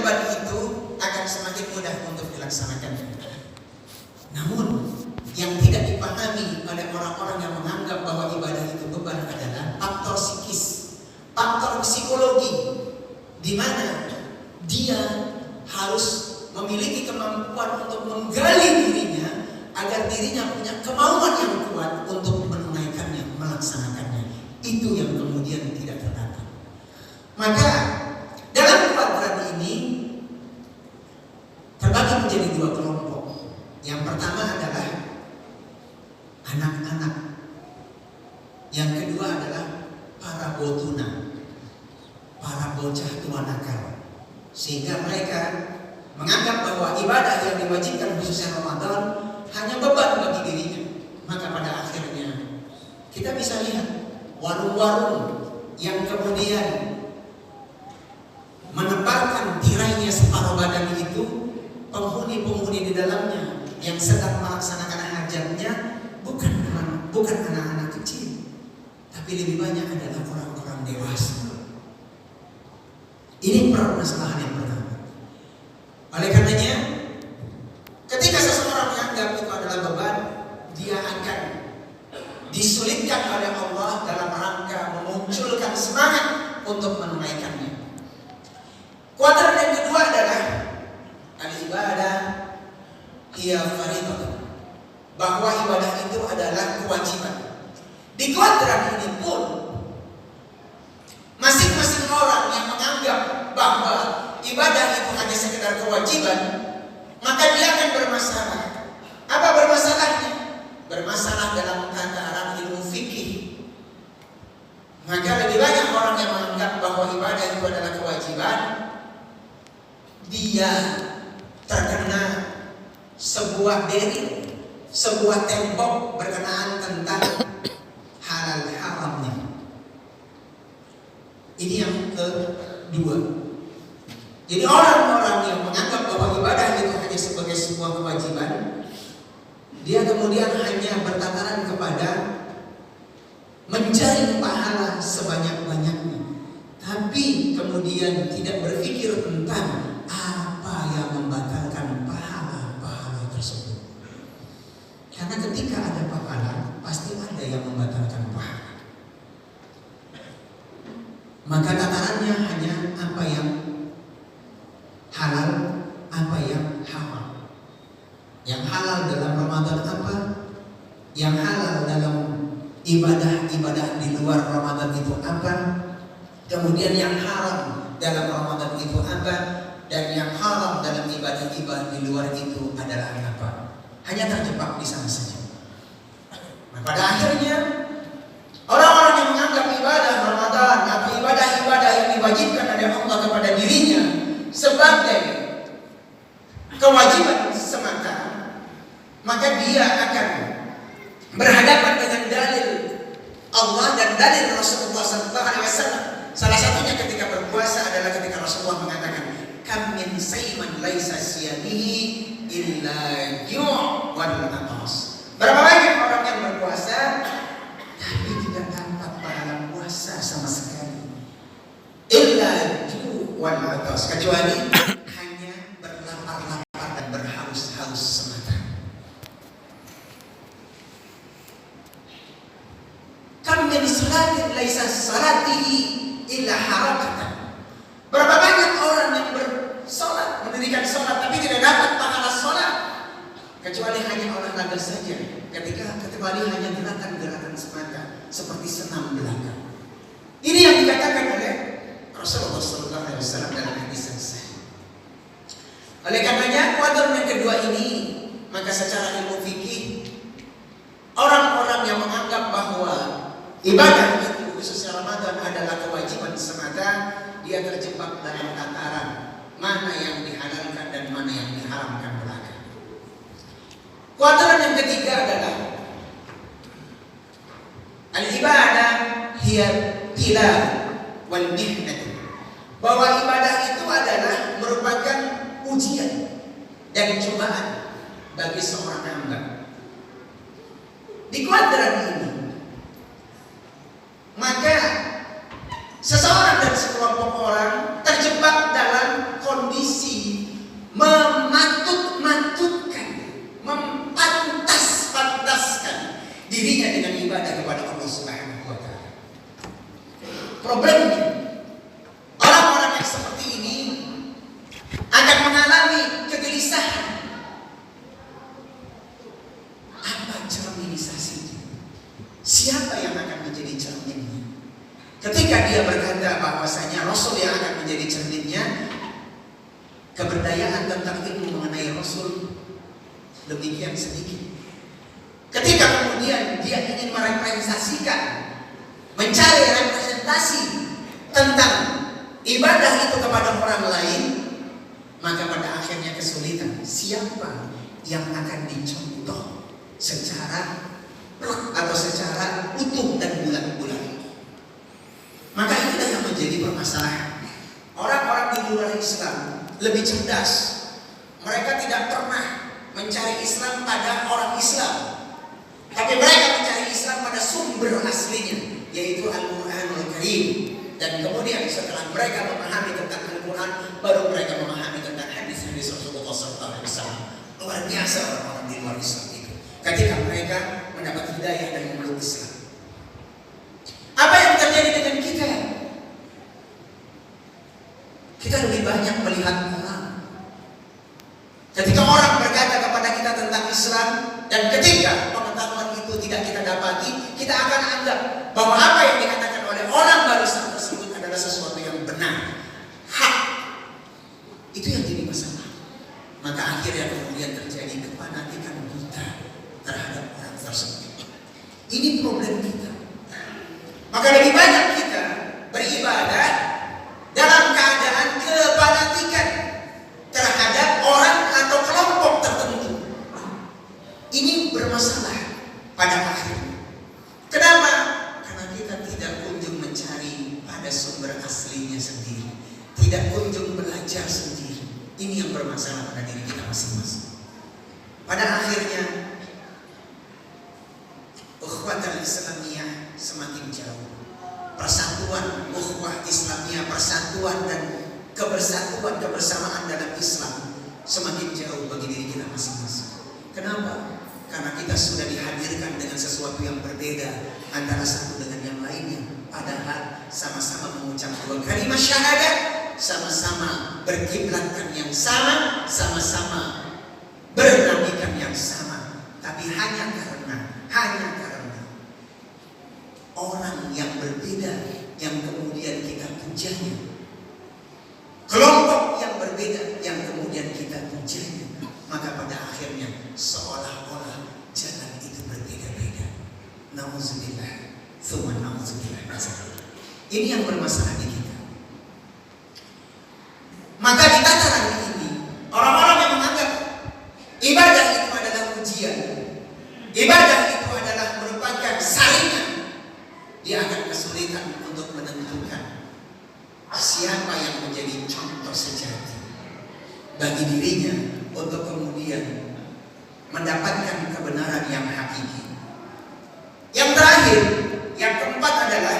kewajiban itu akan semakin mudah untuk dilaksanakan. Namun yang tidak dipahami oleh orang-orang yang menganggap bahwa ibadah itu beban adalah faktor psikis, faktor psikologi, di mana dia harus memiliki kemampuan untuk menggali dirinya agar dirinya punya kemauan yang kuat untuk menunaikannya, melaksanakannya. Itu yang kemudian tidak tertata. Maka dalam kuadran ini terbagi menjadi dua kelompok. Yang pertama adalah anak-anak. Yang kedua adalah para botuna, para bocah tua nakal. Sehingga mereka menganggap bahwa ibadah yang diwajibkan khususnya Ramadan hanya beban bagi dirinya. Maka pada akhirnya kita bisa lihat warung-warung yang kemudian menebarkan tirainya separuh badan itu, penghuni-penghuni di dalamnya yang sedang melaksanakan hajatnya bukan anak-anak kecil, tapi lebih banyak adalah orang-orang dewasa. Ini permasalahan yang pertama. Oleh karenanya, ketika seseorang menganggap itu adalah beban, dia akan disulitkan oleh Allah dalam rangka memunculkan semangat untuk menunaikannya. Kuadran yang kedua adalah al-ibadah hiya fardhatun, bahwa ibadah itu adalah kewajiban. Di kuadran ini pun masing-masing orang yang menganggap bahwa ibadah itu hanya sekedar kewajiban, maka dia akan bermasalah. Apa bermasalahnya? Bermasalah dalam tataran ilmu fikih. Maka lebih banyak orang yang menganggap bahwa ibadah itu adalah kewajiban, dia terkena sebuah dalil, sebuah tembok berkenaan tentang halal haramnya. Ini yang kedua. Jadi orang-orang yang menganggap bahwa ibadah itu hanya sebagai sebuah kewajiban, dia kemudian hanya bertataran kepada mencari pahala sebanyak-banyaknya, tapi kemudian tidak berpikir tentang apa yang membatalkan pahala-pahala tersebut. Karena ketika ada pahala, pasti ada yang membatalkan pahala. Maka tatarannya hanya apa yang halal, apa yang haram. Yang halal dalam Ramadan apa? Yang halal dalam ibadah-ibadah di luar Ramadan itu apa? Kemudian yang haram dalam Ramadan itu apa? Dan yang haram dalam ibadah-ibadah di luar itu adalah apa? Hanya terjebak di sana saja. Nah, pada akhirnya orang-orang yang menganggap ibadah Ramadan atau ibadah-ibadah yang diwajibkan oleh Allah kepada dirinya sebagai kewajiban semata, maka dia akan berhadapan dengan dalil Allah dan dalil Rasulullah SAW. Salah satunya ketika berpuasa adalah ketika Rasulullah mengatakan, "Kam min sayman laisa siyamihi illa ju' wal atas." Berapa banyak orang yang berpuasa tapi tidak dapat pahala puasa sama sekali. Illa ju' wal atas, kecuali hanya berlapar-lapar dan berhaus-haus semata. Kam min salatin laisa salatihi illa harakatan. Berapa banyak orang yang bersolat, mendirikan solat tapi tidak dapat pahala solat, kecuali hanya olahraga saja, kecuali hanya gerakan-gerakan semata seperti senam belaka. Ini yang dikatakan oleh Rasulullah SAW dalam hadis yang sahih. Oleh karenanya kuadran yang kedua ini, maka secara ilmu fikih, orang-orang yang menganggap bahwa ibadah itu khususnya Ramadan adalah kewajiban semata, dia terjebak dalam tataran mana yang dihalalkan dan mana yang diharamkan belaka. Kuadran yang ketiga adalah al-ibadah hiya tilal wal mihnah, bahwa ibadah itu adalah merupakan ujian dan cobaan bagi seorang hamba. Di kuadran ini, maka seseorang dan sekelompok orang terjebak dalam kondisi keberdayaan tentang ilmu mengenai Rasul demikian sedikit. Ketika kemudian dia ingin merepresentasikan, mencari representasi tentang ibadah itu kepada orang lain, maka pada akhirnya kesulitan. Siapa yang akan dicontoh secara atau secara utuh dan bulat-bulat? Maka inilah yang menjadi permasalahan. Orang-orang di luar Islam lebih cerdas. Mereka tidak pernah mencari Islam pada orang Islam, tapi mereka mencari Islam pada sumber aslinya, yaitu Al-Quranul Karim. Dan kemudian setelah mereka memahami tentang Al-Quran, baru mereka memahami tentang hadis-hadis Rasulullah SAW. Luar biasa orang-orang di luar Islam itu, ketika mereka mendapat hidayah dan memeluk Islam. Apa yang terjadi dengan kita? Kita lebih banyak melihat orang. Ketika orang berkata kepada kita tentang Islam, dan ketika pengetahuan itu tidak kita dapati, kita akan anggap bahwa apa yang dikatakan oleh orang barisan tersebut adalah sesuatu yang benar, hak. Itu yang jadi masalah. Maka akhirnya kemudian terjadi kefanatikan buta terhadap orang tersebut. Ini problem kita. Maka lebih banyak kita beribadah dalam keadaan kefanatikan terhadap orang atau kelompok tertentu. Ini bermasalah pada akhirnya. Kenapa? Karena kita tidak kunjung mencari pada sumber aslinya sendiri, tidak kunjung belajar sendiri. Ini yang bermasalah pada diri kita masing-masing. Pada akhirnya ukhuwatul Islamiyah semakin jauh. Persatuan ukhuwah Islamiyah, persatuan dan kebersatuan kebersamaan dalam Islam semakin jauh bagi diri kita masing-masing. Kenapa? Karena kita sudah dihadirkan dengan sesuatu yang berbeda antara satu dengan yang lainnya. Padahal sama-sama mengucap dua kalimat syahadat, sama-sama berkiblatkan yang sama, sama-sama bernabikan yang sama. Tapi hanya karena orang yang berbeda yang kemudian kita pujanya, kelompok yang berbeda yang kemudian kita pujanya, maka pada akhirnya seolah-olah jalan itu berbeda-beda. Nauzubillah, tsumma nauzubillah. Ini yang bermasalah di kita. Maka di tataran ini, orang-orang yang menganggap ibadah itu adalah ujian, ibadah itu adalah merupakan saringan, dia akan kesulitan untuk menentukan siapa yang menjadi contoh sejati bagi dirinya untuk kemudian mendapatkan kebenaran yang hakiki. Yang terakhir, yang keempat adalah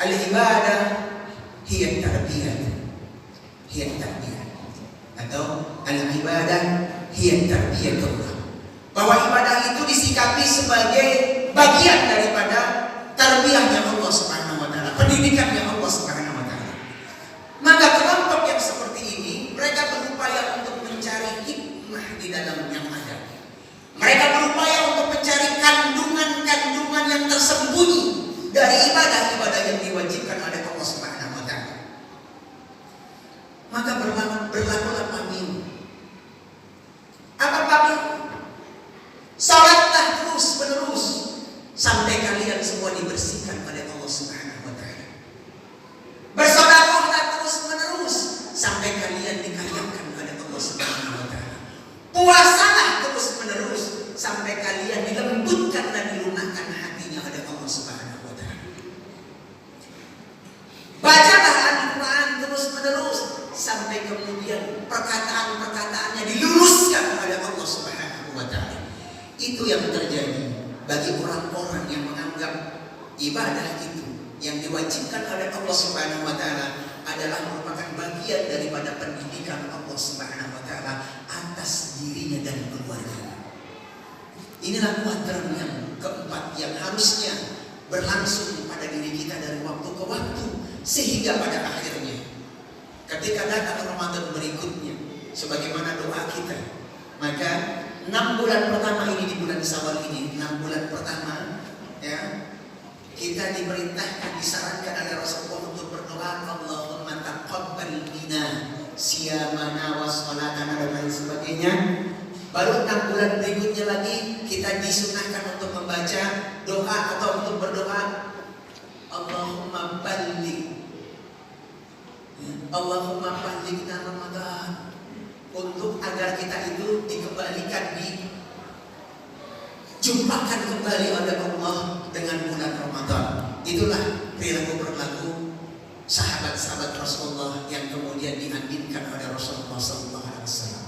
al-ibadah hiya tarbiyah. Atau al-ibadah hiya tarbiyatullah. Bahwa ibadah itu disikapi sebagai bagian daripada tarbiyahnya Allah Subhanahu wa taala, pendidikannya Allah Subhanahu wa taala. Maka kelompok yang seperti ini, mereka berupaya untuk mencari hikmah di dalam yang ada. Mereka berupaya untuk mencari kandungan-kandungan yang tersembunyi dari ibadah-ibadah yang diwajibkan oleh Allah Subhanahu wa taala. Maka berlakulah pamiu. Apa pamiu? Salatlah terus-menerus sampai kalian semua dibersihkan oleh Allah Subhanahu wa taala. Bersedekahlah terus-menerus sampai kalian dikayakan oleh Allah Subhanahu wa taala. Puasalah terus-menerus sampai kalian dilembutkan dan dilunakkan hatinya oleh Allah Subhanahu wa taala. Bacalah Al-Quran terus-menerus sampai kemudian perkataan-perkataannya diluruskan oleh Allah Subhanahu wa taala. Itu yang terjadi bagi orang-orang yang menganggap ibadah itu yang diwajibkan oleh Allah Subhanahu wa taala adalah merupakan bagian daripada pendidikan Allah Subhanahu wa taala atas dirinya dan keluarganya. Inilah kuadran yang keempat yang harusnya berlangsung pada diri kita dari waktu ke waktu, sehingga pada akhirnya ketika datang Ramadan berikutnya, sebagaimana doa kita, maka 6 bulan pertama ini, di bulan Syawal ini, 6 bulan pertama ya, kita diperintahkan, disarankan oleh Rasulullah untuk berdoa, Allahumma taqabbal minna siyamana wa sholatana dan lain sebagainya. Baru 6 bulan berikutnya lagi kita disunahkan untuk membaca doa atau untuk berdoa, Allahumma balligh, Allahumma ballighna Ramadan, untuk agar kita itu dikembalikan, dijumpakan kembali oleh Allah dengan bulan Ramadan. Itulah perilaku sahabat-sahabat Rasulullah yang kemudian diaminkan oleh Rasulullah SAW.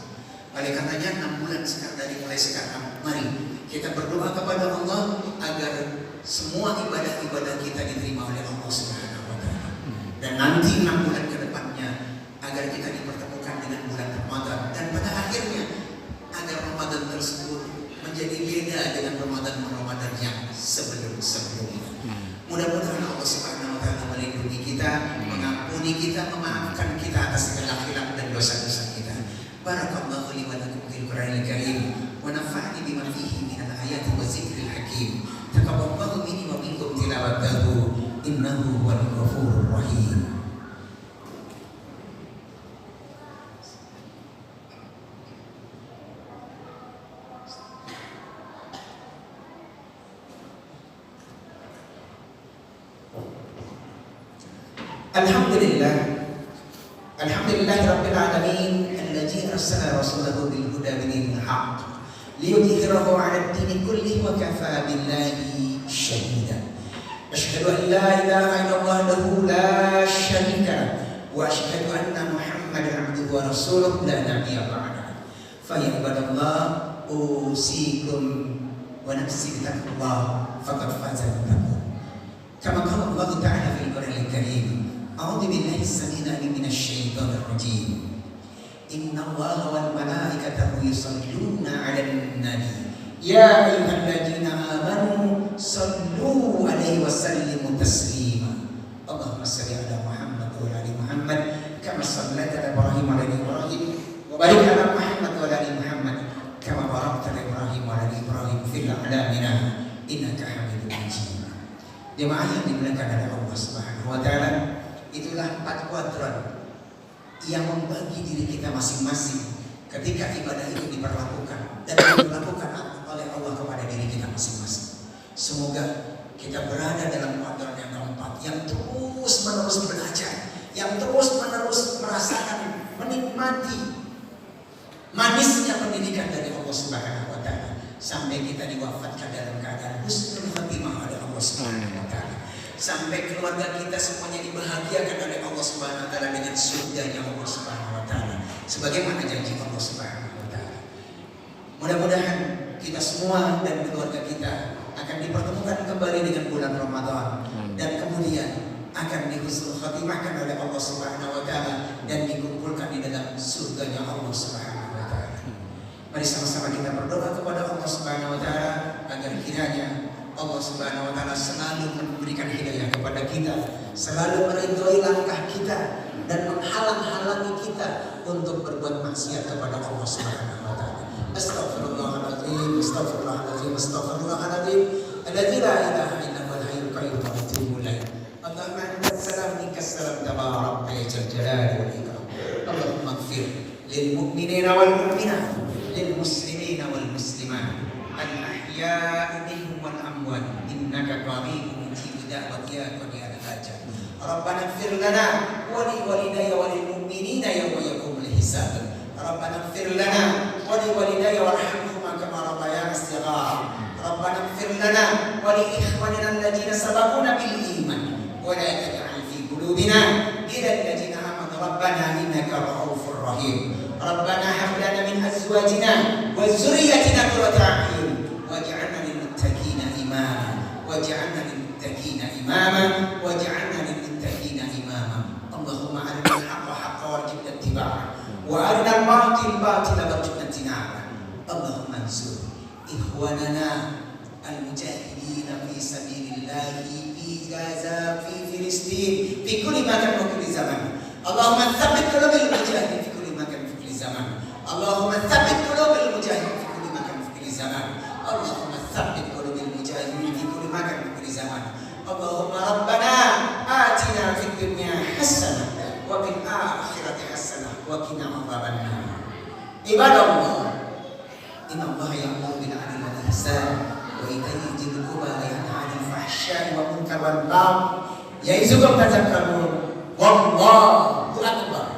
Oleh karenanya 6 bulan dari mulai sekarang, mari kita berdoa kepada Allah agar semua ibadah-ibadah kita diterima oleh Allah Subhanahu wa Ta'ala. Dan nanti 6 bulan ke depannya agar kita dipertemukan dengan bulan Ramadan, dan pada akhirnya agar Ramadan tersebut menjadi beda dengan Ramadan yang sebelum-sebelumnya. Mudah-mudahan Allah Subhanahu wa Ta'ala melindungi kita, mengampuni kita, memaafkan kita atas segala khilaf dan dosa-dosa kita. Barakallahu li wa lakum fil Qur'anil Karim wa nafa'ani bima fihi minal ayati wa zikril hakim. Taqabbalallahu minni wa minkum tilawatahu innahu huwal ghafurur rahim. Alhamdulillah rabbil alamin alladzi arsala rasulahu bil huda wa dinil haqq liyudhhirahu 'ala ad-din kullihi wa kafaa billahi shahida. Asyhadu an la ilaha illallah wahdahu la syarika lahu wa asyhadu anna Muhammadan 'abduhu wa rasuluhu la nabiyya ba'dahu. Fa ya ibadallah usikum wa nafsi bittaqwallah faqad faza al-muttaqun. Kama qala Allah ta'ala fil Qur'anil Karim, a'udzu billahi as-sami'il 'alim minasy syaithanir rajim. Innallaha wal malaikatahu yusholluna 'alan nabi ya ayyuhalladzina amanu shallu 'alaihi wa sallimu taslima. Allahumma shalli 'ala Muhammad wa 'ala ali Muhammad kama shallaita 'ala Ibrahim wa 'ala ali Ibrahim wa barik 'ala Muhammad wa 'ala ali Muhammad kama barakta 'ala Ibrahim wa 'ala ali Ibrahim fil 'alamin innaka Hamidum Majid. Jemaah yang dimuliakan oleh Allah Subhanahu wa Ta'ala, itulah 4 kuadran yang membagi diri kita masing-masing ketika ibadah itu diperlakukan dan dilakukan oleh Allah kepada diri kita masing-masing. Semoga kita berada dalam kuadran yang keempat, yang terus-menerus belajar, yang terus-menerus merasakan, menikmati manisnya pendidikan dari Allah Subhanahu wa Ta'ala sampai kita diwafatkan dalam keadaan husnul khatimah oleh Allah Subhanahu wa Ta'ala. Sampai keluarga kita semuanya dibahagiakan oleh Allah Subhanahu wa Ta'ala dengan surganya Allah Subhanahu wa Ta'ala, sebagaimana janji Allah Subhanahu wa Ta'ala. Mudah-mudahan kita semua dan keluarga kita akan dipertemukan kembali dengan bulan Ramadan, dan kemudian akan dihusnul khatimahkan oleh Allah Subhanahu wa Ta'ala dan dikumpulkan di dalam surganya Allah Subhanahu wa Ta'ala. Mari sama-sama kita berdoa kepada Allah Subhanahu wa Ta'ala agar kiranya Allah Subhanahu wa Ta'ala selalu memberikan hidayah kepada kita, selalu meridhoi langkah kita dan menghalang-halangi kita untuk berbuat maksiat kepada Allah Subhanahu wa Ta'ala. Astaghfirullahaladzim, astaghfirullahaladzim, astaghfirullahaladzim, alladzi la ilaha illa huwal hayyul qayyum wa atubu ilaih. Allahumma antas salam minkas salam tabarakta ya dzal jalali wal ikram. Allahumma ighfir lil mu'minina wal mu'minat, lil muslimina wal muslimat, al-ahya'i minhum wal amwat, innaka qaribun mujibu da'wati ya qadiyal hajat. Rabbana ighfir lana wa li walidayya wa lil mu'minina yawma yaqumul hisab. Rabbana ighfir lana wa li walidayya warhamhuma kama rabbayana shighara. Rabbana ighfir lana wa li ikhwanina alladhina sabaquna bil iman wa la taj'al fi qulubina ghillan lil ladzina amanu rabbana innaka ra'ufur rahim. Rabbana hab lana min azwajina wa dhurriyyatina qurrata a'yun waj'alna lil muttaqina imama waj'alna lil muttaqina imama waj'alna lil muttaqina imama. Allahumma arina al-haqqa haqqan warzuqna ittiba'ah wa arina al-batila batilan warzuqna ijtinabah. Allahumma ansur ikhwanana al-mujahidin fi sabilillah fi Gaza, fi Filistin, fi kulli makan wa kulli zaman. Allahumma tsabbit qulubil mujahidin fi kulli makan wa kulli zaman. Allahumma tsabbit qulubil mujahidin fi kulli makan wa kulli zaman. Allahumma tsabbit qulubil mujahidin fi kulli makan wa kulli zaman. Allahumma rabbana atina fid dunya hasanah wa fil akhirati hasanah wa wa qina adzabannar. Ibadallah, innallaha ya'muru bil 'adli wal ihsan wa ita'i dzil qurba wa yanha 'anil fahsya'i wal munkari wal baghi ya'izukum tadhakkarun. Wallahu akbar.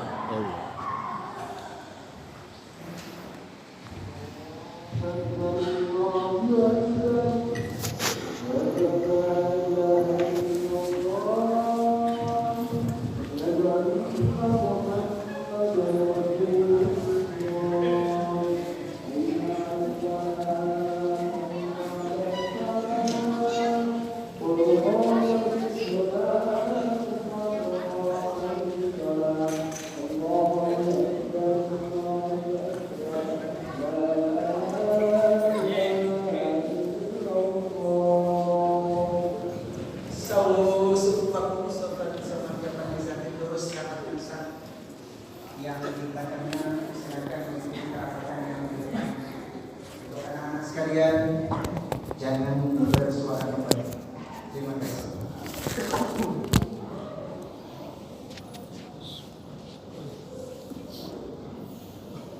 Yang kita kenal silakan kita akan yang depan. Untuk anak-anak sekalian, jangan bersuara kembali. Terima kasih.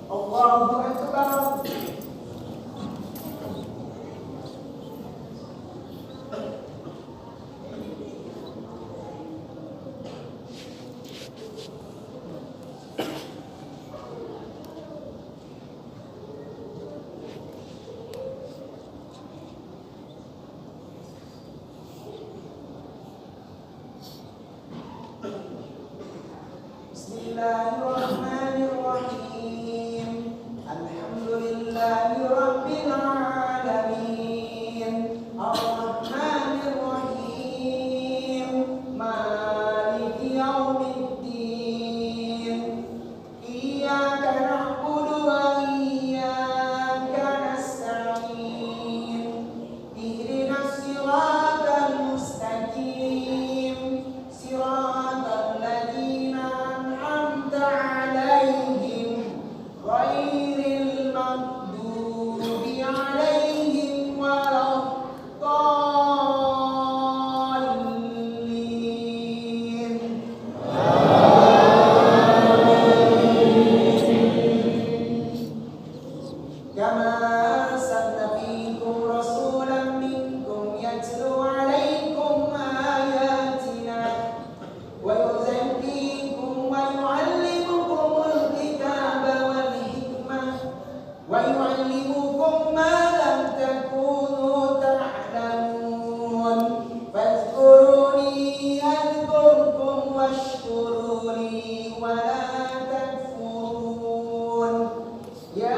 Allahu Akbar. Bismillahirrahmanirrahim. Alhamdulillahi rabbil alamin. Ar-Rahmanir Rahim. Maliki yaumiddin. Iyyaka na'budu wa iyyaka nasta'in. Ihdinas siratal mustaqim. Siratal ladzina an'amta 'alaihim ghairil maghdubi 'alaihim waladdallin. Kama arsalna fiikum rasulan minkum yatlu 'alaikum ayatina wa yuzakkikum wa yu'allimukumul kitaba wal hikmah wa yu'allimukum ma lam takunu ta'lamun. Fadhkuruni adhkurkum washkuru li wa la takfurun. Ya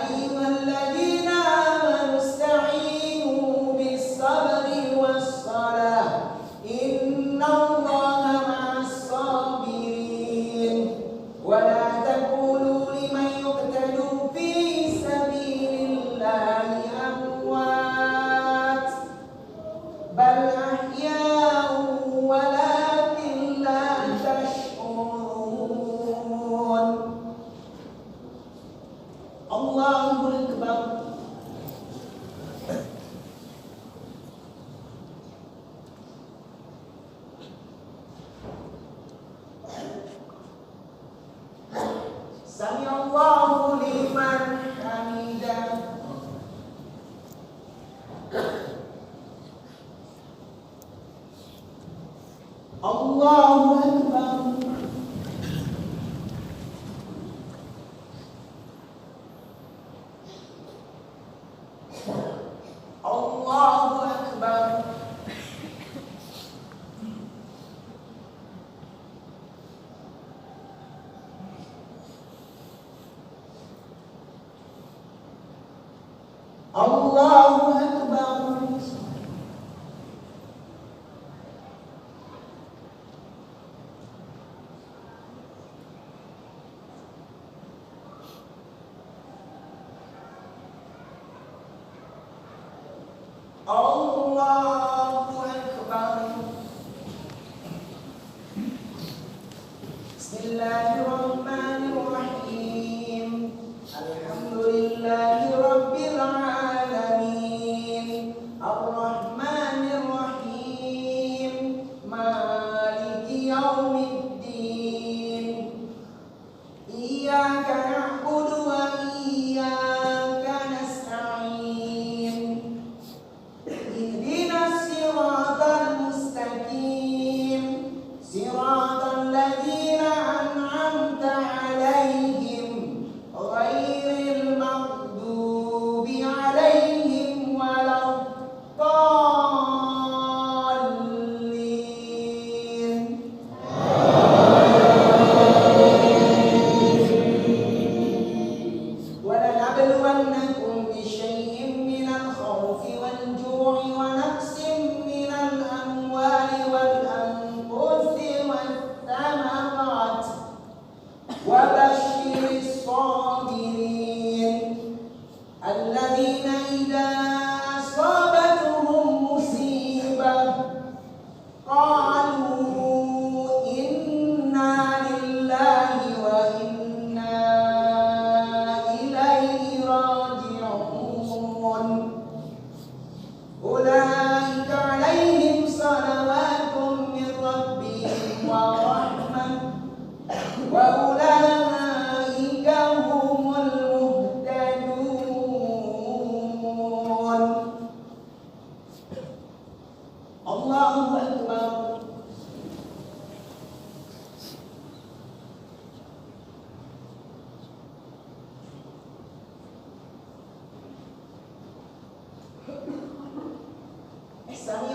ayyuhalladzina amanu ista'inu bis-sabri was-salah. Innallaha ma'as sabirin. Wa la taqulu liman yuqtalu fi sabilillahi amwat bal ahya'un walakin la tash'urun. Allahu akbar. Sami Allahu liman hamidah. Allahu akbar. Allahu akbar. Allahu akbar. Allahu akbar. Bismillahirrahmanirrahim. Alhamdulillahi rabbil alamin. Ar-Rahmanir Rahim. Maliki yaumiddin.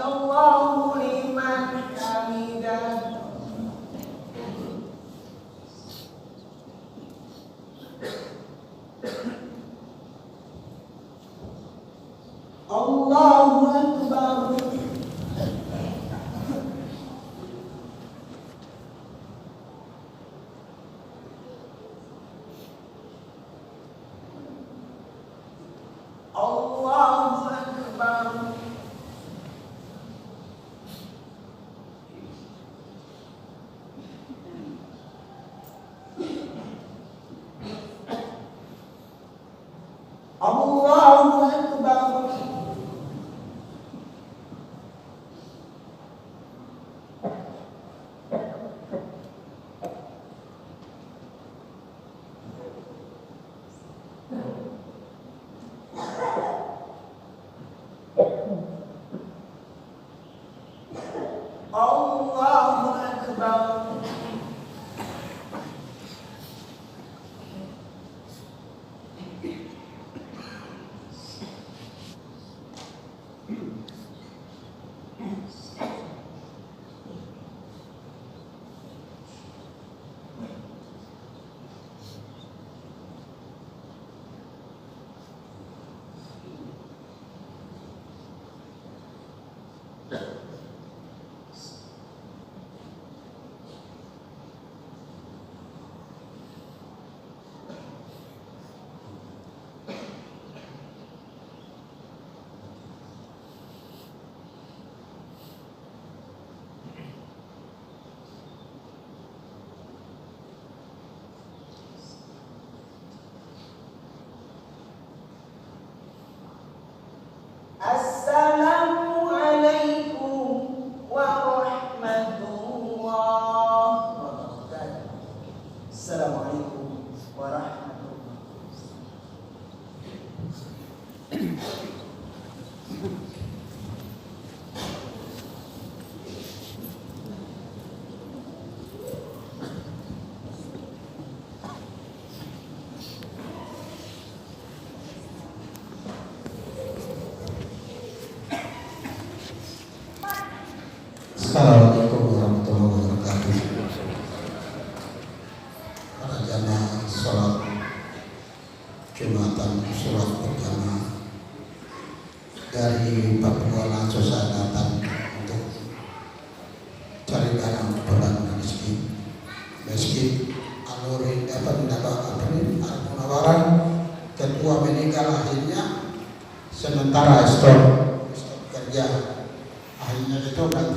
Allahu liman hamidah. Allahu akbar. Allahu akbar. Allahu akbar. Allahu akbar. Assalamualaikum warahmatullahi wabarakatuh. Assalamualaikum warahmatullahi wabarakatuh. Assalamualaikum warahmatullahi wabarakatuh. Para jamaah sholat Jumatan sholat berjamaah dari Papua langsung saya datang untuk cari dana bulan rezeki. Meski aluri penawaran ketua meninggal akhirnya sementara stop kerja, akhirnya itu